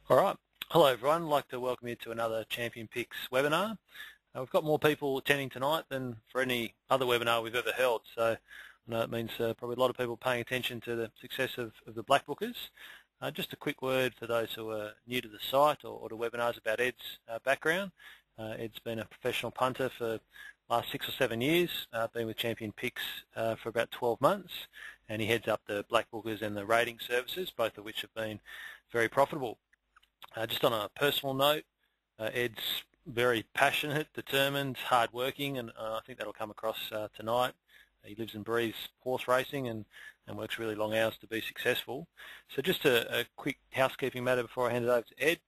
All right. Hello, everyone. I'd like to welcome you to another Champion Picks webinar. We've got more people attending tonight than for any other webinar we've ever held, so I know it means probably a lot of people paying attention to the success of the Blackbookers. Just a quick word for those who are new to the site or to webinars about Ed's background. Ed's been a professional punter for the last 6 or 7 years, been with Champion Picks for about 12 months, and he heads up the Blackbookers and the rating services, both of which have been very profitable. Just on a personal note, Ed's very passionate, determined, hard-working, and I think that'll come across tonight. He lives and breathes horse racing and works really long hours to be successful. So just a quick housekeeping matter before I hand it over to Ed.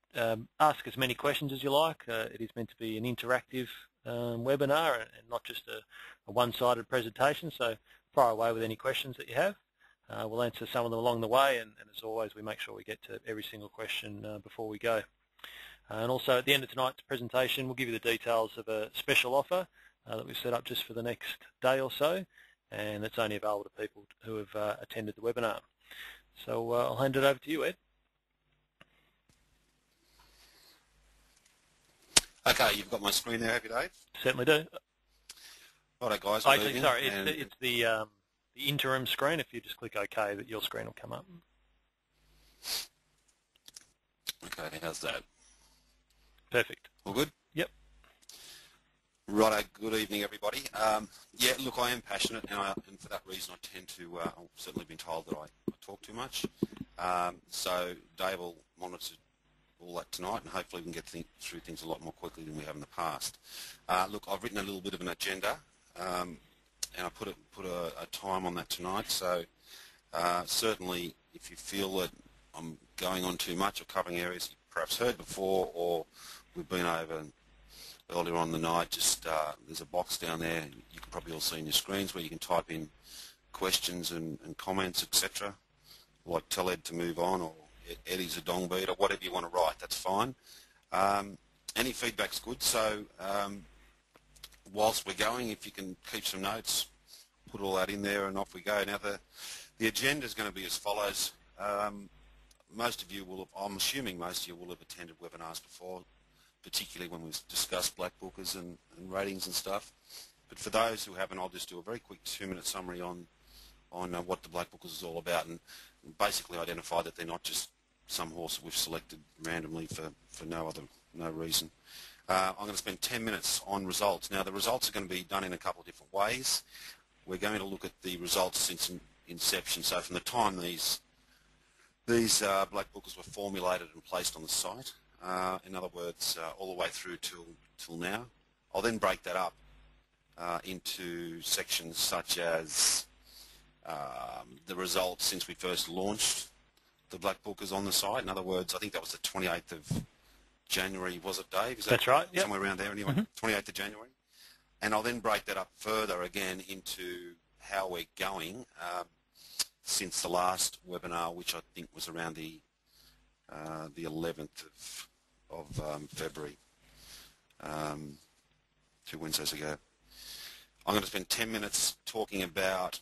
Ask as many questions as you like. It is meant to be an interactive webinar and not just a one-sided presentation, so fire away with any questions that you have. We'll answer some of them along the way, and as always, we make sure we get to every single question before we go. And also, at the end of tonight's presentation, we'll give you the details of a special offer that we've set up just for the next day or so, and it's only available to people who have attended the webinar. So I'll hand it over to you, Ed. Okay, you've got my screen there, have you, Dave? Certainly do. Righto, guys. Actually, sorry, it's the interim screen. If you just click OK, that your screen will come up. Okay, how's that? Perfect. All good? Yep. Righto, good evening, everybody. Yeah, look, I am passionate, and for that reason I tend to, I've certainly been told that I talk too much. So Dave will monitor all that tonight, and hopefully we can get through things a lot more quickly than we have in the past. Look, I've written a little bit of an agenda, and I put a time on that tonight, so certainly if you feel that I'm going on too much or covering areas you've perhaps heard before or we've been over earlier on the night, just there's a box down there, you can probably all see on your screens, where you can type in questions and comments, etc. Like tell Ed to move on, or Eddie's a dong beat, or whatever you want to write, that's fine. Any feedback's good, so whilst we're going, if you can keep some notes, put all that in there and off we go. Now the agenda is going to be as follows. Most of you will have, I'm assuming most of you will have attended webinars before, particularly when we've discussed Blackbookers and ratings and stuff. But for those who haven't, I'll just do a very quick 2-minute summary on what the Blackbookers is all about, and basically identify that they're not just some horse that we've selected randomly for no reason. I'm going to spend 10 minutes on results. Now the results are going to be done in a couple of different ways. We're going to look at the results since inception, so from the time these Blackbookers were formulated and placed on the site. In other words, all the way through till now. I'll then break that up into sections such as the results since we first launched the Blackbookers on the site. In other words, I think that was the 28th of January, was it, Dave? That's right, yep. Somewhere around there anyway, 28th of January. And I'll then break that up further again into how we're going since the last webinar, which I think was around the 11th of February, 2 Wednesdays ago. I'm going to spend 10 minutes talking about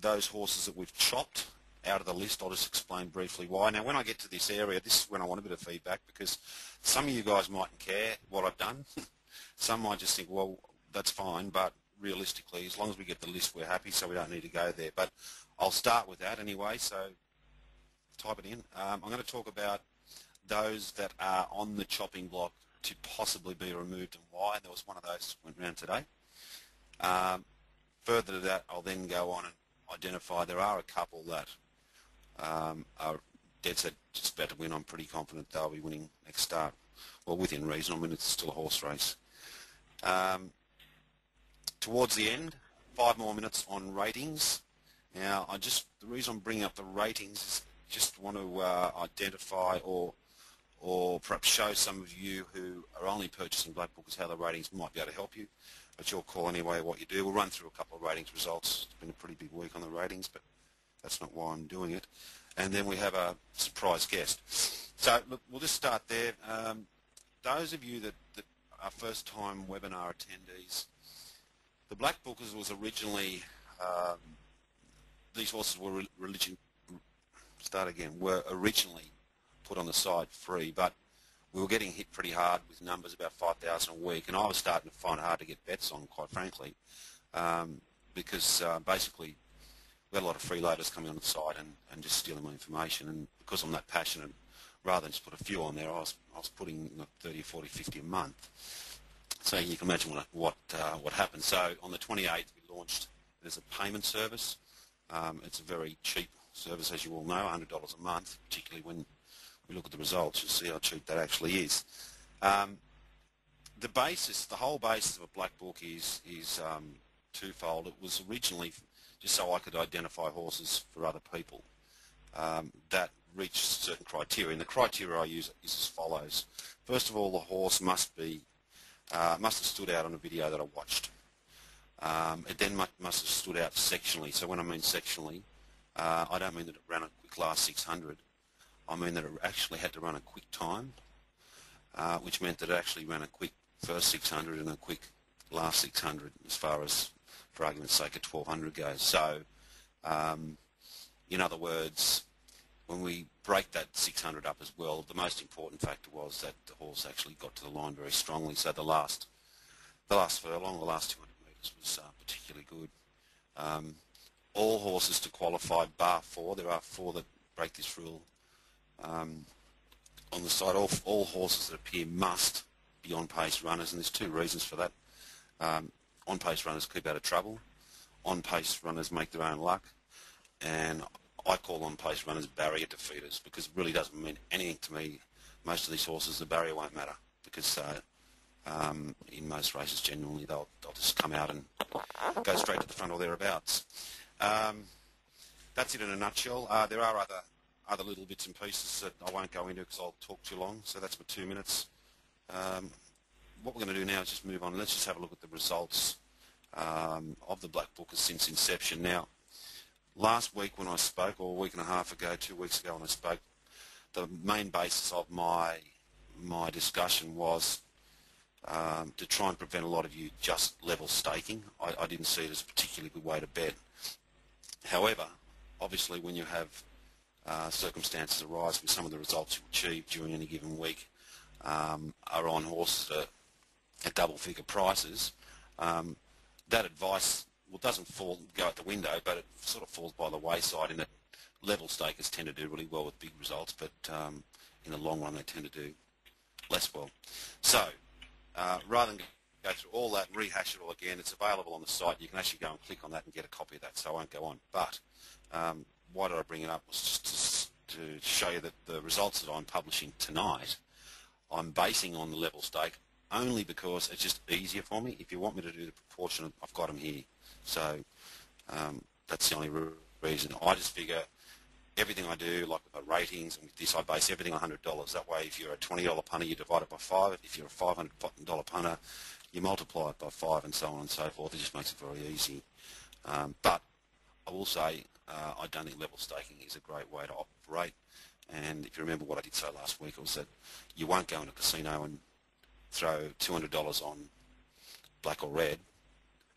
those horses that we've chopped out of the list. I'll just explain briefly why. Now, when I get to this area, this is when I want a bit of feedback, because some of you guys mightn't care what I've done. Some might just think, well, that's fine, but realistically, as long as we get the list, we're happy, so we don't need to go there. But I'll start with that anyway, so type it in. I'm going to talk about those that are on the chopping block to possibly be removed and why. There was one of those that went around today. Further to that, I'll then go on and identify there are a couple that are dead set just about to win. I'm pretty confident they'll be winning next start. Well, within reason. I mean, it's still a horse race. Towards the end, 5 more minutes on ratings. Now, the reason I'm bringing up the ratings is just want to identify or perhaps show some of you who are only purchasing Blackbookers how the ratings might be able to help you. But your call anyway what you do. We'll run through a couple of ratings results. It's been a pretty big week on the ratings, but that's not why I'm doing it. And then we have a surprise guest. So look, we'll just start there. Those of you that are first-time webinar attendees, the Blackbookers was originally, these horses were originally put on the site free, but we were getting hit pretty hard with numbers, about 5,000 a week, and I was starting to find it hard to get bets on, quite frankly, because basically we had a lot of freeloaders coming on the site and just stealing my information, and because I'm that passionate, rather than just put a few on there, I was putting 30, 40, 50 a month. So you can imagine what happened. So on the 28th we launched it as a payment service. It's a very cheap service, as you all know, $100 a month, particularly when we look at the results. You'll see how cheap that actually is. The whole basis of a black book is twofold. It was originally just so I could identify horses for other people that reached certain criteria, and the criteria I use is as follows. First of all, the horse must have stood out on a video that I watched. It then must have stood out sectionally. So when I mean sectionally, I don't mean that it ran a quick last 600. I mean that it actually had to run a quick time, which meant that it actually ran a quick first 600 and a quick last 600, as far as, for argument's sake, a 1200 goes. So, in other words, when we break that 600 up as well, the most important factor was that the horse actually got to the line very strongly. So the last furlong, the last 200 metres was particularly good. All horses to qualify, bar 4. There are 4 that break this rule. On the side, all horses that appear must be on-pace runners, and there's 2 reasons for that. On-pace runners keep out of trouble. On-pace runners make their own luck, and I call on-pace runners barrier defeaters, because it really doesn't mean anything to me. Most of these horses, the barrier won't matter, because in most races, genuinely, they'll just come out and go straight to the front or thereabouts. That's it in a nutshell. There are other little bits and pieces that I won't go into because I'll talk too long, so that's my 2 minutes. What we're going to do now is just move on. Let's just have a look at the results of the Blackbookers since inception. Now, last week when I spoke, or a week and a half ago, 2 weeks ago when I spoke, the main basis of my discussion was to try and prevent a lot of you just level staking. I didn't see it as a particularly good way to bet. However, obviously when you have circumstances arise where some of the results you achieve during any given week are on horses at double-figure prices, that advice doesn't go out the window, but it sort of falls by the wayside in that level stakers tend to do really well with big results, but in the long run they tend to do less well. So rather than go through all that and rehash it all again, it's available on the site. You can actually go and click on that and get a copy of that, so I won't go on. But why did I bring it up? Was just to show you that the results that I'm publishing tonight, I'm basing on the level stake only because it's just easier for me. If you want me to do the proportionate, I've got them here. So that's the only reason. I just figure everything I do, like with my ratings and with this, I base everything on $100. That way, if you're a $20 punter, you divide it by 5. If you're a $500 punter, you multiply it by 5, and so on and so forth. It just makes it very easy. But I will say I don't think level staking is a great way to operate. And if you remember what I did say last week, it was that you won't go in a casino and throw $200 on black or red.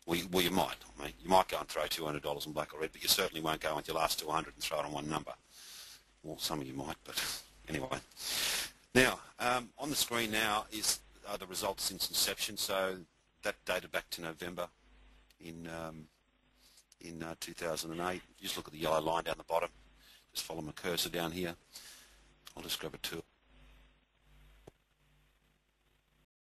Well, you might. I mean, you might go and throw $200 on black or red, but you certainly won't go with your last 200 and throw it on one number. Well, some of you might, but anyway. Now, on the screen now is the results since inception. So that dated back to November in 2008. You just look at the yellow line down the bottom. Just follow my cursor down here. I'll just grab a tool.